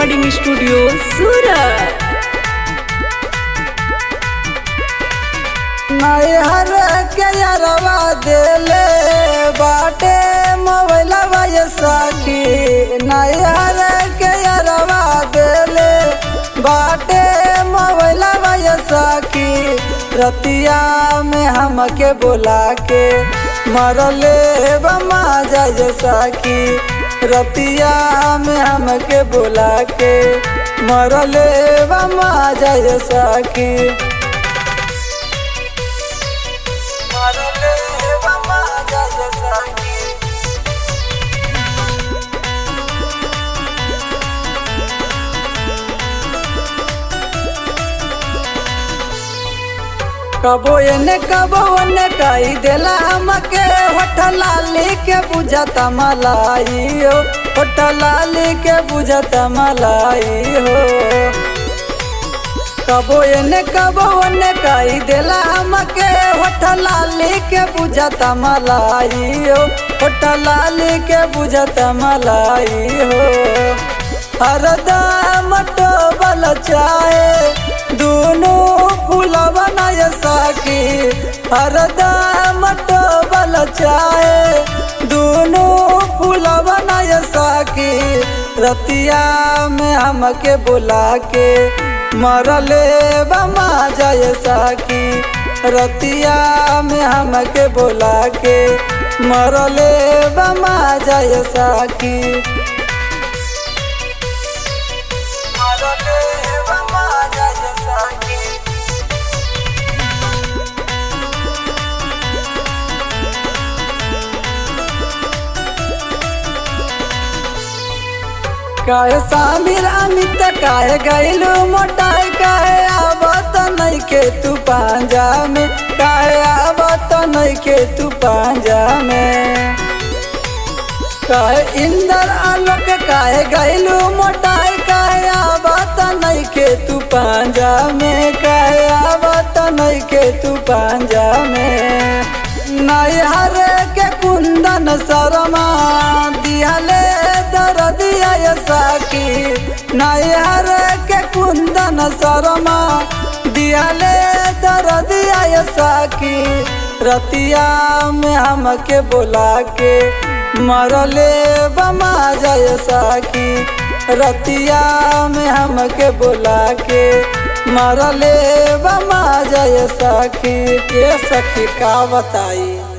Recording studio सूरत। नैहर के यारवा देले बाटे मोबाइलवा ये सखी, नैहर के यारवा देले बाटे मोबाइलवा ये सखी। रतिया में हमके बुला के मरले बमा जाए सखी, रतिया में हमके बुला के मरले बमा जाए सखी। मरले बमा जाए सखी। कबो एने कबो ओने कही देला हमके, होठ लाली के बुझता मलाई हो, होठ लाली के बुझता मलाई हो। कबो एने कबो ओने कही देला हमके, होठ लाली के बुझता मलाई हो, होठ लाली के बुझता मलाई हो। हरदम टोबल चाहे दोनों फूल बनाए सखी, हरदम टोबल चाहे दोनों फूल बनाए सखी। रतिया में हमके बुला के मरले बमा जाए सखी, रतिया में हमके बुला के मरले बमा जाए सखी। मरले बमा जाए सखी। काहे सामिर अमित काहे गैलू मोटाई, काहे आवत नहीं के तू पांजा में, काहे आवत नहीं के तू पांजा में। काहे इंदर आलोक काहे गैलू मोटाई, काहे आवत नहीं के तू पांजा में, काहे आवत नहीं के तू पांजा में। नैहर के कुंदन शर्मा दिहले दरदिया ये सखी, नैहर के कुंदन शर्मा दिहले दरदिया ये सखी। रतिया में हमके बुला के मरले बमा जाए सखी, रतिया में हमके बुला के मरले बमा जाए सखी। ये सखी का बताई।